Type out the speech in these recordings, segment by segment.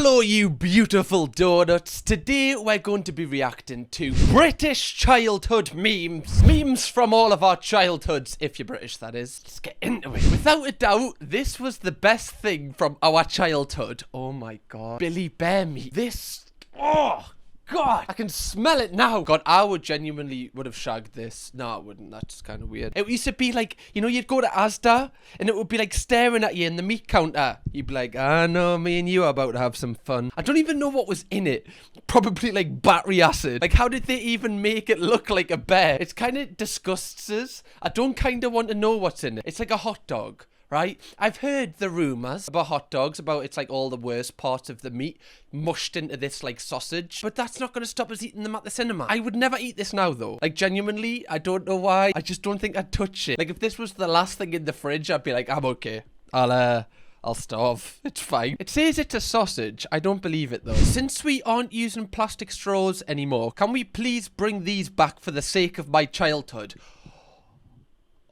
Hello you beautiful donuts. Today we're going to be reacting to British childhood memes. Memes from all of our childhoods, if you're British that is. Let's get into it. Without a doubt, this was the best thing from our childhood. Oh my god. Billy Bear meat. This, oh God, I can smell it now. God, I would have shagged this. No, I wouldn't. That's kind of weird. It used to be like, you know, you'd go to AUST and it would be like staring at you in the meat counter. You'd be like, ah, no, me and you are about to have some fun. I don't even know what was in it. Probably like battery acid. Like, how did they even make it look like a bear? It kind of disgusts us. I don't kind of want to know what's in it. It's like a hot dog. Right? I've heard the rumours about hot dogs, about it's like all the worst parts of the meat mushed into this like sausage. But that's not going to stop us eating them at the cinema. I would never eat this now though. Like genuinely, I don't know why. I just don't think I'd touch it. Like if this was the last thing in the fridge, I'd be like, I'm okay. I'll starve. It's fine. It says it's a sausage. I don't believe it though. Since we aren't using plastic straws anymore, can we please bring these back for the sake of my childhood?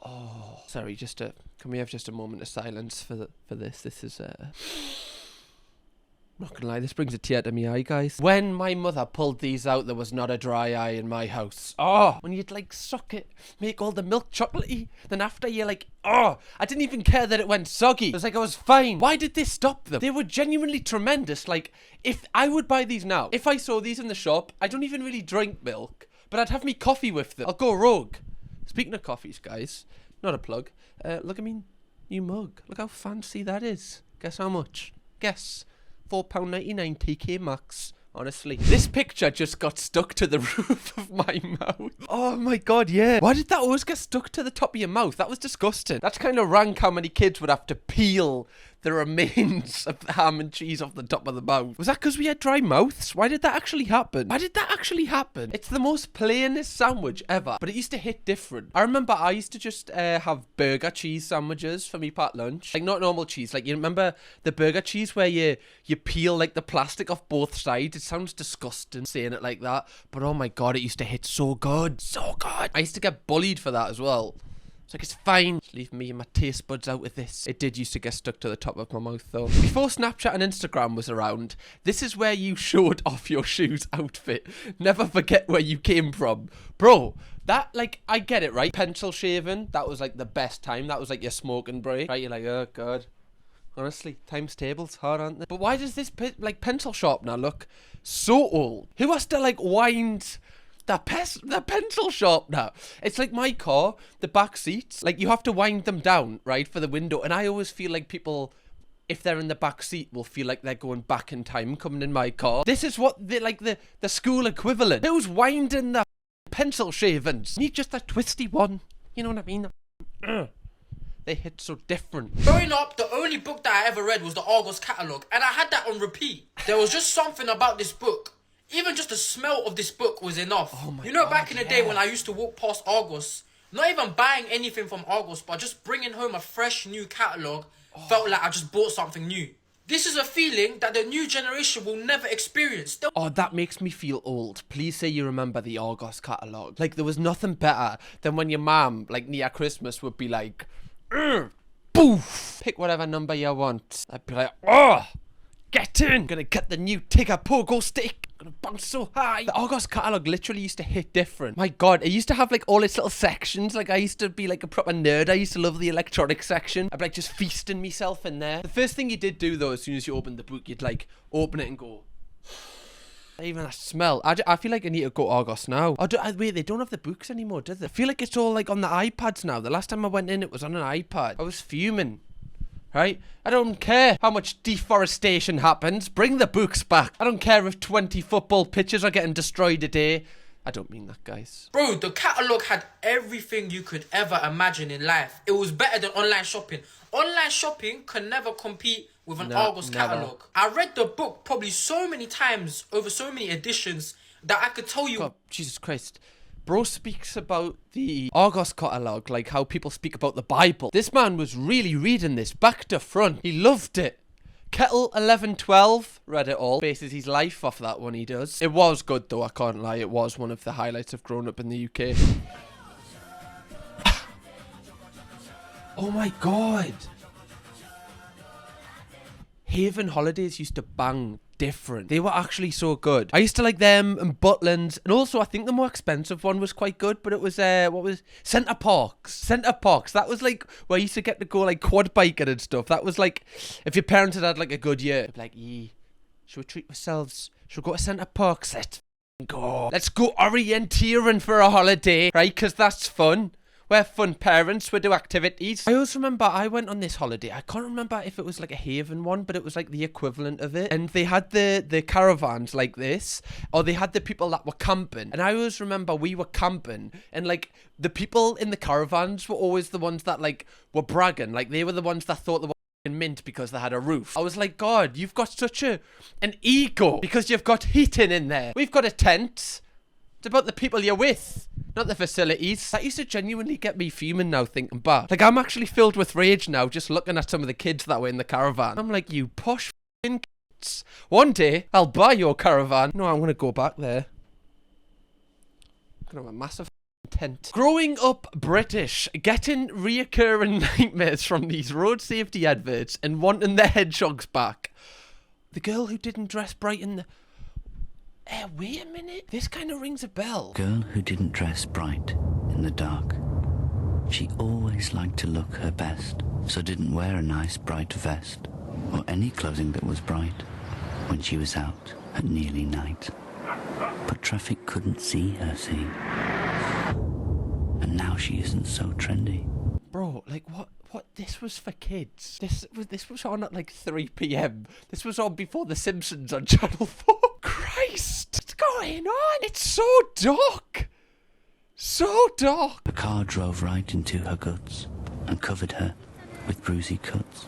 Oh, sorry, can we have just a moment of silence for this? This is, not gonna lie, this brings a tear to me eye, guys. When my mother pulled these out, there was not a dry eye in my house. Oh, when you'd like suck it, make all the milk chocolatey, then after you're like, oh, I didn't even care that it went soggy. It was like I was fine. Why did they stop them? They were genuinely tremendous. Like, if I would buy these now, if I saw these in the shop, I don't even really drink milk, but I'd have me coffee with them. I'll go rogue. Speaking of coffees, guys, not a plug. Look at me new mug. Look how fancy that is. Guess how much? Guess. £4.99 TK Maxx. Honestly. This picture just got stuck to the roof of my mouth. Oh my god, yeah. Why did that always get stuck to the top of your mouth? That was disgusting. That's kind of rank how many kids would have to peel the remains of the ham and cheese off the top of the mouth. Was that because we had dry mouths? Why did that actually happen? It's the most plainest sandwich ever, but it used to hit different. I remember I used to just have burger cheese sandwiches for me part lunch. Like not normal cheese. Like you remember the burger cheese where you peel like the plastic off both sides? It sounds disgusting saying it like that, but oh my god, it used to hit so good. So good. I used to get bullied for that as well. It's like, it's fine. Just leave me and my taste buds out of this. It did used to get stuck to the top of my mouth though. Before Snapchat and Instagram was around, this is where you showed off your shoes outfit. Never forget where you came from. Bro, that, like, I get it, right? Pencil shaving, that was like the best time. That was like your smoking break, right? You're like, oh god. Honestly, times tables hard, aren't they? But why does this pencil sharpener look so old? Who has to like wind the pencil sharpener? It's like my car, the back seats, like you have to wind them down, right, for the window. And I always feel like people, if they're in the back seat, will feel like they're going back in time coming in my car. This is what the school equivalent. Who's winding the pencil shavings? Need just a twisty one. You know what I mean? They hit so different. Growing up, the only book that I ever read was the AUST catalogue, and I had that on repeat. There was just something about this book. Even just the smell of this book was enough. Oh my you know, God, back in the day when I used to walk past AUST, not even buying anything from AUST, but just bringing home a fresh new catalogue, felt like I just bought something new. This is a feeling that the new generation will never experience. Oh, that makes me feel old. Please say you remember the AUST catalogue. Like, there was nothing better than when your mum, like, near Christmas would be like, boof! Pick whatever number you want. I'd be like, oh! Get in! Gonna get the new Tigger pogo stick. Gonna bounce so high. The AUST catalogue literally used to hit different. My god, it used to have like all its little sections. Like I used to be like a proper nerd. I used to love the electronic section. I'd be like just feasting myself in there. The first thing you did do though, as soon as you opened the book, you'd like open it and go, even that smell. I feel like I need to go AUST now. Wait, they don't have the books anymore, do they? I feel like it's all like on the iPads now. The last time I went in, it was on an iPad. I was fuming. Right? I don't care how much deforestation happens. Bring the books back. I don't care if 20 football pitches are getting destroyed a day. I don't mean that, guys. Bro, the catalogue had everything you could ever imagine in life. It was better than online shopping. Online shopping can never compete with an AUST catalogue. I read the book probably so many times over so many editions that I could tell you... God, Jesus Christ. Bro speaks about the AUST catalogue like how people speak about the Bible. This man was really reading this back to front. He loved it. Kettle 1112 read it all. Bases his life off that one he does. It was good though, I can't lie. It was one of the highlights of growing up in the UK. Oh my god. Haven Holidays used to bang different. They were actually so good. I used to like them and Butlands, and also I think the more expensive one was quite good, but it was what was Centre Parks. Centre Parks. That was like where I used to get to go like quad biking and stuff. That was like if your parents had like a good year, like, should we treat ourselves? Should we go to Centre Parks? Let's go orienteering for a holiday, right? Because that's fun. We're fun parents, we do activities. I also remember I went on this holiday. I can't remember if it was like a Haven one, but it was like the equivalent of it. And they had the caravans like this, or they had the people that were camping. And I always remember we were camping, and like the people in the caravans were always the ones that like were bragging. Like they were the ones that thought they were mint because they had a roof. I was like, God, you've got such an ego because you've got heating in there. We've got a tent. It's about the people you're with, not the facilities. That used to genuinely get me fuming now thinking back. Like, I'm actually filled with rage now just looking at some of the kids that were in the caravan. I'm like, you posh f***ing kids. One day, I'll buy your caravan. No, I'm going to go back there. I'm going to have a massive tent. Growing up British, getting reoccurring nightmares from these road safety adverts and wanting the hedgehogs back. The girl who didn't dress bright in the... wait a minute. This kind of rings a bell. Girl who didn't dress bright in the dark. She always liked to look her best, so didn't wear a nice bright vest or any clothing that was bright when she was out at nearly night. But traffic couldn't see her, see. And now she isn't so trendy. Bro, like what? This was for kids. This was on at like 3 p.m. This was on before The Simpsons on Channel 4. Christ, what's going on? It's so dark. So dark. The car drove right into her guts and covered her with bruisey cuts.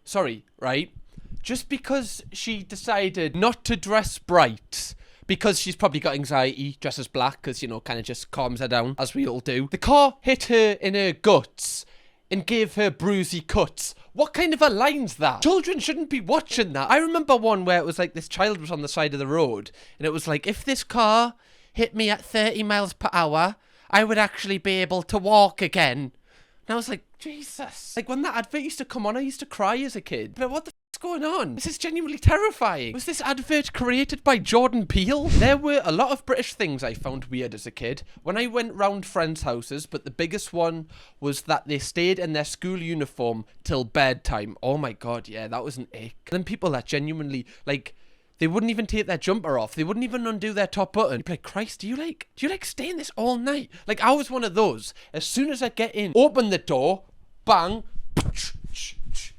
Sorry, right? Just because she decided not to dress bright, because she's probably got anxiety, dresses black, because, you know, kind of just calms her down, as we all do. The car hit her in her guts and gave her bruisey cuts. What kind of a line's that? Children shouldn't be watching that. I remember one where it was like this child was on the side of the road, and it was like, if this car hit me at 30 miles per hour, I would actually be able to walk again. And I was like, Jesus. Like, when that advert used to come on, I used to cry as a kid. But what the f***'s going on? This is genuinely terrifying. Was this advert created by Jordan Peele? There were a lot of British things I found weird as a kid. When I went round friends' houses, but the biggest one was that they stayed in their school uniform till bedtime. Oh my God, yeah, that was an ick. And then people that genuinely, like... they wouldn't even take their jumper off. They wouldn't even undo their top button. You'd be like, Christ, do you like stay in this all night? Like, I was one of those. As soon as I get in, open the door, bang,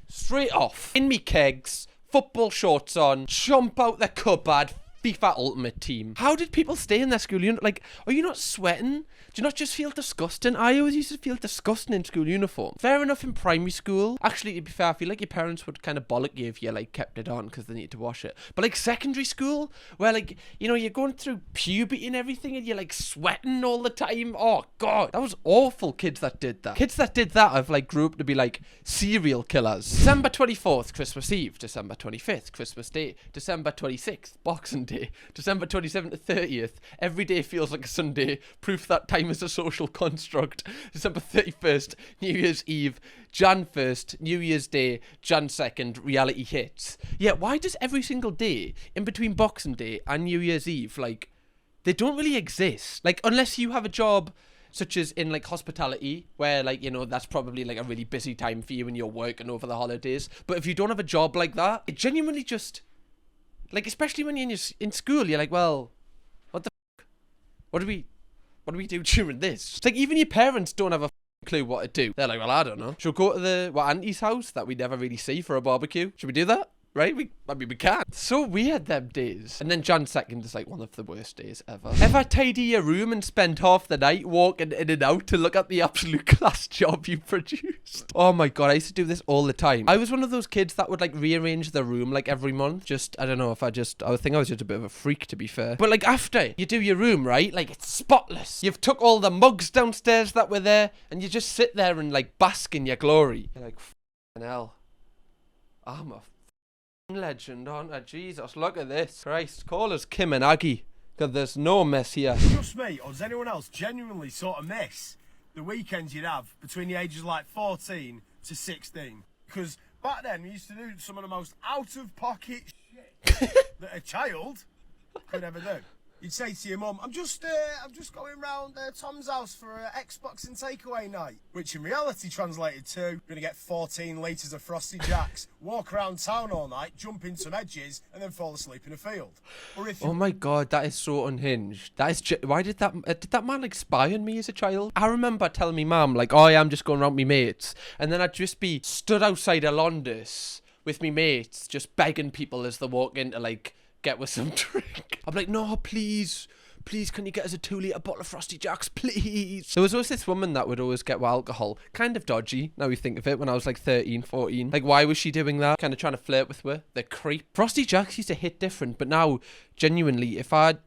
straight off. In me kegs, football shorts on, jump out the cupboard, FIFA Ultimate Team. How did people stay in their school uniform? Like, are you not sweating? Do you not just feel disgusting? I always used to feel disgusting in school uniform. Fair enough in primary school. Actually, to be fair, I feel like your parents would kind of bollock you if you, like, kept it on because they need to wash it. But, like, secondary school, where, like, you know, you're going through puberty and everything and you're, like, sweating all the time. Oh, God. That was awful, kids that did that. Kids that did that have, like, grew up to be, like, serial killers. December 24th, Christmas Eve. December 25th, Christmas Day. December 26th, Boxing Day. December 27th to 30th. Every day feels like a Sunday. Proof that time is a social construct. December 31st, New Year's Eve. Jan 1st, New Year's Day. Jan 2nd, reality hits. Yeah, why does every single day in between Boxing Day and New Year's Eve, like, they don't really exist? Like, unless you have a job such as in, like, hospitality, where, like, you know, that's probably, like, a really busy time for you and you're working over the holidays. But if you don't have a job like that, it genuinely just... like, especially when you're in school, you're like, well, what the f***? What do we do during this? It's like, even your parents don't have a clue what to do. They're like, well, I don't know. Should we go to the auntie's house that we never really see for a barbecue? Should we do that? Right? I mean, we can. So weird, them days. And then Jan 2nd is like one of the worst days ever. Ever tidy your room and spend half the night walking in and out to look at the absolute class job you produced? Oh my God, I used to do this all the time. I was one of those kids that would, like, rearrange the room, like, every month. Just, I don't know if I think I was just a bit of a freak, to be fair. But, like, after you do your room, right? Like, it's spotless. You've took all the mugs downstairs that were there and you just sit there and, like, bask in your glory. You're like, f***ing hell. I'm a legend, aren't I? Jesus, look at this. Christ, call us Kim and Aggie, because there's no mess here. Just me, or does anyone else genuinely sort of miss the weekends you'd have between the ages of like 14 to 16? Because Back then, we used to do some of the most out-of-pocket shit that a child could ever do. You'd say to your mum, I'm just going round Tom's house for an Xbox and takeaway night. Which in reality translated to, you're going to get 14 litres of Frosty Jacks, walk around town all night, jump in some edges, and then fall asleep in a field. Or if Oh my god, that is so unhinged. That is why did that man like spy on me as a child? I remember telling me mum like, oh yeah, I'm just going around with me mates, and then I'd just be stood outside a Londis with me mates, just begging people as they walk in to like get with some drink. I'm like, no, please, can you get us a 2-litre bottle of Frosty Jacks, please? There was always this woman that would always get with alcohol. Kind of dodgy, now we think of it, when I was like 13, 14. Like, why was she doing that? Kind of trying to flirt with her. The creep. Frosty Jacks used to hit different, but now, genuinely, if I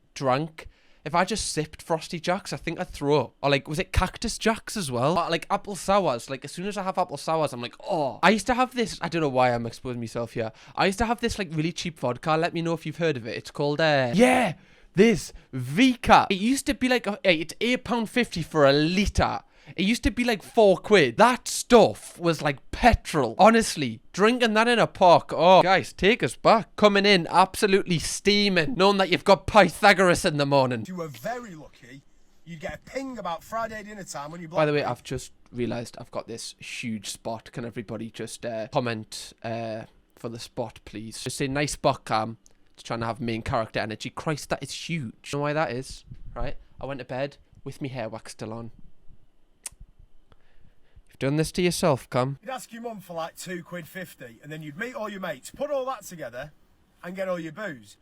just sipped Frosty Jacks, I think I'd throw up. Or like, was it Cactus Jacks as well? Or like apple sours. Like, as soon as I have apple sours, I'm like, oh. I used to have this, I don't know why I'm exposing myself here. I used to have this like really cheap vodka. Let me know if you've heard of it. It's called, this Vika. It used to be like, it's £8.50 for a litre. It used to be like £4. That stuff was like petrol. Honestly, drinking that in a park. Oh, guys, take us back. Coming in absolutely steaming, knowing that you've got Pythagoras in the morning. you were very lucky, you'd get a ping about Friday dinner time when you... By the way, I've just realised I've got this huge spot. Can everybody just comment for the spot, please? Just say, nice spot, Cam. Just trying to have main character energy. Christ, that is huge. You know why that is? Right? I went to bed with my hair wax still on. You've done this to yourself, Cam. You'd ask your mum for like £2.50, and then you'd meet all your mates, put all that together, and get all your booze.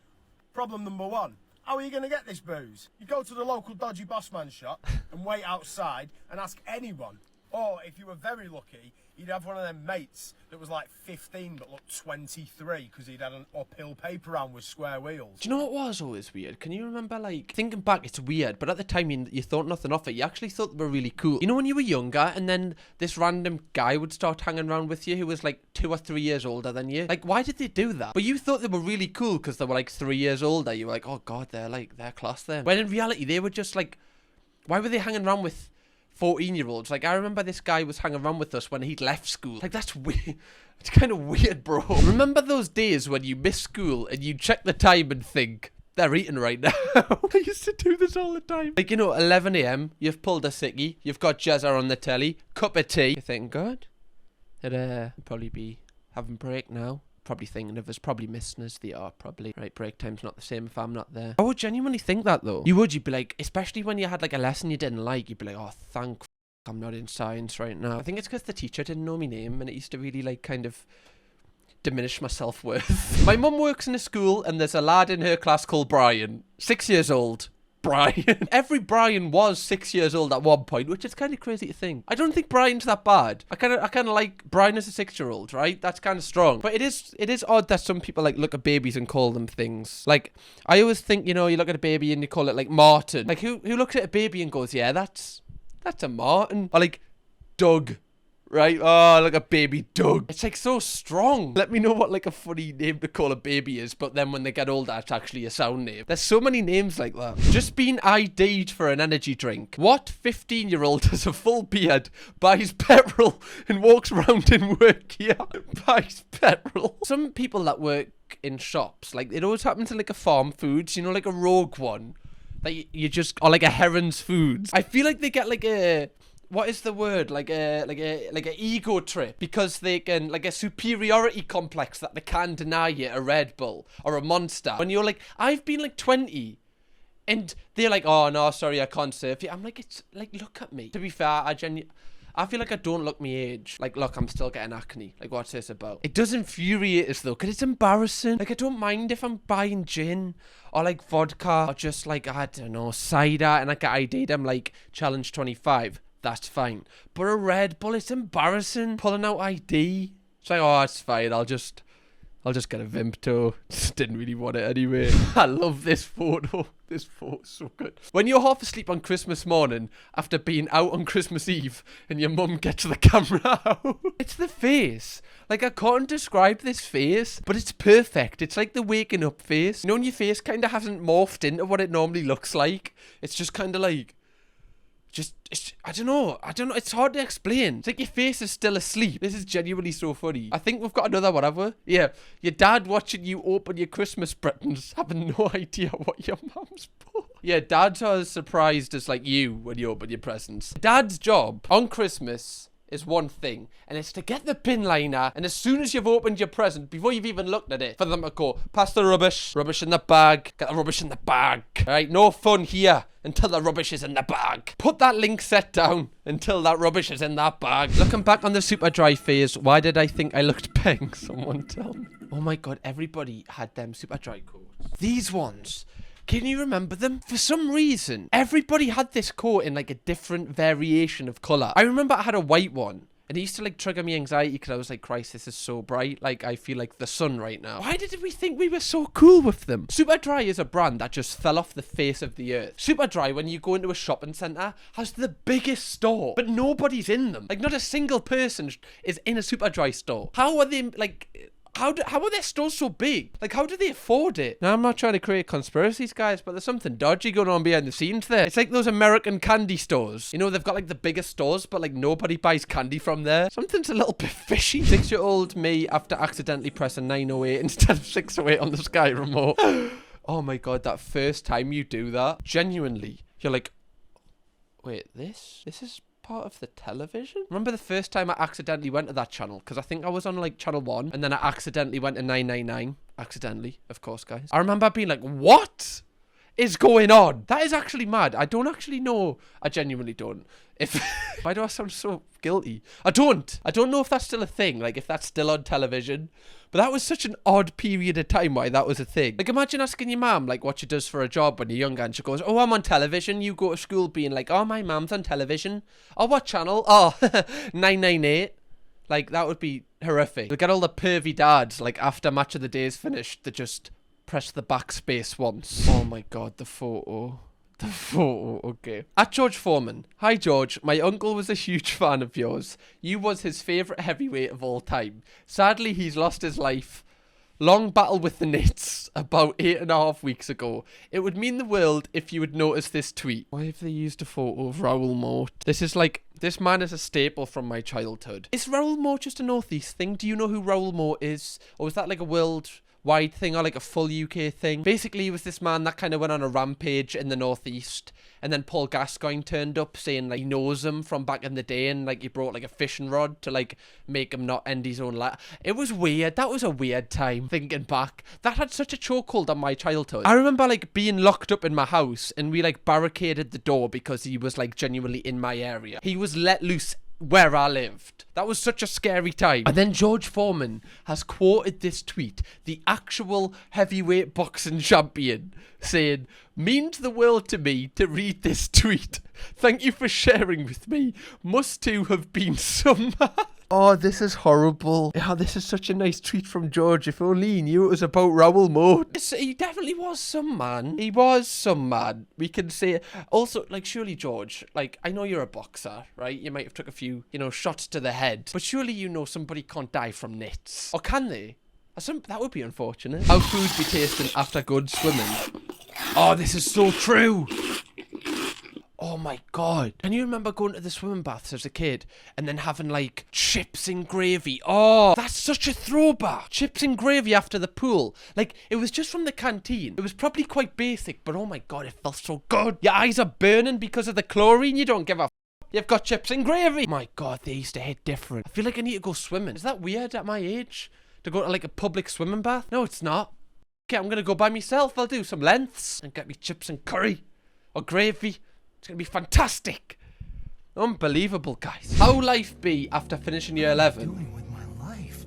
Problem number one, how are you going to get this booze? You go to the local dodgy bossman shop and wait outside and ask anyone. Or, if you were very lucky, you'd have one of them mates that was like 15 but looked 23 because he'd had an uphill paper round with square wheels. Do you know what was always weird? Can you remember, like, thinking back, it's weird, but at the time you thought nothing of it. You actually thought they were really cool. You know when you were younger and then this random guy would start hanging around with you who was like 2 or 3 years older than you? Like, why did they do that? But you thought they were really cool because they were like 3 years older. You were like, oh god, they're class then. When in reality, they were just like, why were they hanging around with 14-year-olds? Like, I remember this guy was hanging around with us when he'd left school. Like, that's weird. It's kind of weird, bro. Remember those days when you miss school and you check the time and think, they're eating right now? I used to do this all the time. Like, you know, 11 a.m, you've pulled a sickie, you've got Jezza on the telly, cup of tea. You're thinking, God, they'd probably be having break now. Probably thinking of us, probably missing us. They are probably. Right, break time's not the same if I'm not there. I would genuinely think that though. You'd be like, especially when you had like a lesson you didn't like, you'd be like, oh, thank I'm not in science right now. I think it's because the teacher didn't know my name and it used to really like kind of diminish my self-worth. My mum works in a school and there's a lad in her class called Brian, 6 years old. Brian. Every Brian was 6 years old at one point, which is kind of crazy to think. I don't think Brian's that bad. I kind of like Brian as a 6-year-old, right? That's kind of strong. But it is odd that some people like look at babies and call them things. Like, I always think, you know, you look at a baby and you call it like Martin. Like, who looks at a baby and goes, yeah, that's a Martin. Or like Doug. Right? Oh, like a baby Doug. It's like so strong. Let me know what like a funny name to call a baby is, but then when they get older, it's actually a sound name. There's so many names like that. Just been ID'd for an energy drink. What 15-year-old has a full beard, buys petrol, and walks around in work gear? Buys petrol. Some people that work in shops, like it always happens to like a Farm Foods, you know, like a Rogue One. Like you just, or like a Heron's Foods. I feel like they get like a... What is the word? Like a ego trip, because they can, like a superiority complex that they can't deny you a Red Bull or a Monster. When you're like, I've been like 20 and they're like, oh no, sorry, I can't serve you. I'm like, it's like, look at me. To be fair, I feel like I don't look my age. Like, look, I'm still getting acne. Like, what's this about? It does infuriate us though, because it's embarrassing. Like, I don't mind if I'm buying gin or like vodka or just like, I don't know, cider, and like I did, I'm like challenge 25. That's fine. But a Red Bull, it's embarrassing. Pulling out ID. It's like, oh, it's fine. I'll just get a Vimto. Just didn't really want it anyway. I love this photo. This photo's so good. When you're half asleep on Christmas morning after being out on Christmas Eve and your mum gets the camera out. It's the face. Like, I can't describe this face, but it's perfect. It's like the waking up face. You know when your face kind of hasn't morphed into what it normally looks like? It's just kind of like... I don't know. It's hard to explain. It's like your face is still asleep. This is genuinely so funny. I think we've got another one, have we? Yeah. Your dad watching you open your Christmas presents, having no idea what your mum's bought. Yeah, dads are as surprised as like you when you open your presents. Dad's job on Christmas is one thing, and it's to get the bin liner, and as soon as you've opened your present, before you've even looked at it, for them to go, pass the rubbish in the bag, get the rubbish in the bag. Right, no fun here until the rubbish is in the bag. Put that link set down until that rubbish is in that bag. Looking back on the super dry phase, why did I think I looked pink? Someone tell me. Oh my god, everybody had them super dry coats. These ones. Can you remember them? For some reason, everybody had this coat in like a different variation of colour. I remember I had a white one. And it used to like trigger me anxiety because I was like, Christ, this is so bright. Like, I feel like the sun right now. Why did we think we were so cool with them? Superdry is a brand that just fell off the face of the earth. Superdry, when you go into a shopping centre, has the biggest store, but nobody's in them. Like, not a single person is in a Superdry store. How are they, like... How are their stores so big? Like, how do they afford it? Now, I'm not trying to create conspiracies, guys, but there's something dodgy going on behind the scenes there. It's like those American candy stores. You know, they've got, like, the biggest stores, but, like, nobody buys candy from there. Something's a little bit fishy. 6-year-old me after accidentally pressing 908 instead of 608 on the Sky remote. Oh, my God, that first time you do that, genuinely, you're like, wait, this is... part of the television? Remember the first time I accidentally went to that channel? Because I think I was on like channel 1 and then I accidentally went to 999. Accidentally, of course, guys. I remember being like, what is going on? That is actually mad. I don't actually know. I genuinely don't. Why do I sound so guilty? I don't know if that's still a thing. Like if that's still on television. But that was such an odd period of time why that was a thing. Like imagine asking your mum like what she does for a job when you're younger and she goes, oh, I'm on television. You go to school being like, oh, my mum's on television. Oh, what channel? Oh, 998. Like that would be horrific. You'll get all the pervy dads like after Match of the Day is finished to just press the backspace once. Oh my god, the photo. The photo, okay. At George Foreman. Hi George, my uncle was a huge fan of yours. You was his favourite heavyweight of all time. Sadly, he's lost his life. Long battle with the nits about 8.5 weeks ago. It would mean the world if you would notice this tweet. Why have they used a photo of Raoul Moat? This is like, this man is a staple from my childhood. Is Raoul Moat just a Northeast thing? Do you know who Raoul Moat is? Or is that like a worldwide thing or like a full UK thing? Basically, he was this man that kind of went on a rampage in the Northeast, and then Paul Gascoigne turned up saying like he knows him from back in the day, and like he brought like a fishing rod to like make him not end his own life. It was weird. That was a weird time thinking back. That had such a chokehold on my childhood. I remember like being locked up in my house and we like barricaded the door because he was like genuinely in my area. He was let loose where I lived. That was such a scary time. And then George Foreman has quoted this tweet, the actual heavyweight boxing champion, saying, means the world to me to read this tweet. Thank you for sharing with me. Must too have been some... Oh, this is horrible. Oh, this is such a nice tweet from George. If only he knew it was about Raoul Moat. He definitely was some man. He was some man. We can say... Also, like, surely, George, like, I know you're a boxer, right? You might have took a few, you know, shots to the head. But surely you know somebody can't die from nits. Or can they? That would be unfortunate. How food be tasting after good swimming? Oh, this is so true. Oh my god. Can you remember going to the swimming baths as a kid and then having like chips and gravy? Oh, that's such a throwback. Chips and gravy after the pool. Like it was just from the canteen. It was probably quite basic, but oh my god, it felt so good. Your eyes are burning because of the chlorine. You don't give a You've got chips and gravy. My god, they used to hit different. I feel like I need to go swimming. Is that weird at my age? To go to like a public swimming bath? No, it's not. Okay, I'm gonna go by myself. I'll do some lengths and get me chips and curry or gravy. It's going to be fantastic. Unbelievable, guys. How life be after finishing year 11? What am I doing with my life?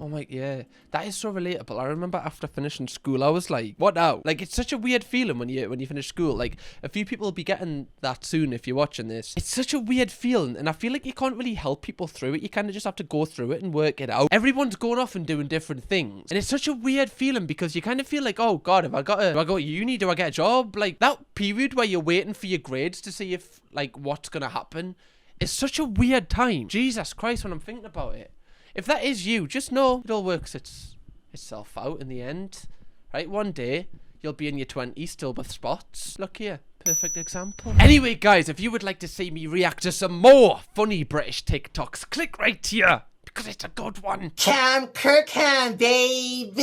Oh my, yeah. That is so relatable. I remember after finishing school, I was like, what now? Like, it's such a weird feeling when you finish school. Like, a few people will be getting that soon if you're watching this. It's such a weird feeling, and I feel like you can't really help people through it. You kind of just have to go through it and work it out. Everyone's going off and doing different things. And it's such a weird feeling because you kind of feel like, oh God, do I go to uni? Do I get a job? Like, that period where you're waiting for your grades to see if, like, what's going to happen. It's such a weird time. Jesus Christ, when I'm thinking about it. If that is you, just know it all works itself out in the end, right? One day, you'll be in your 20s still with spots. Look here. Perfect example. Anyway, guys, if you would like to see me react to some more funny British TikToks, click right here, because it's a good one. Kirkham, baby.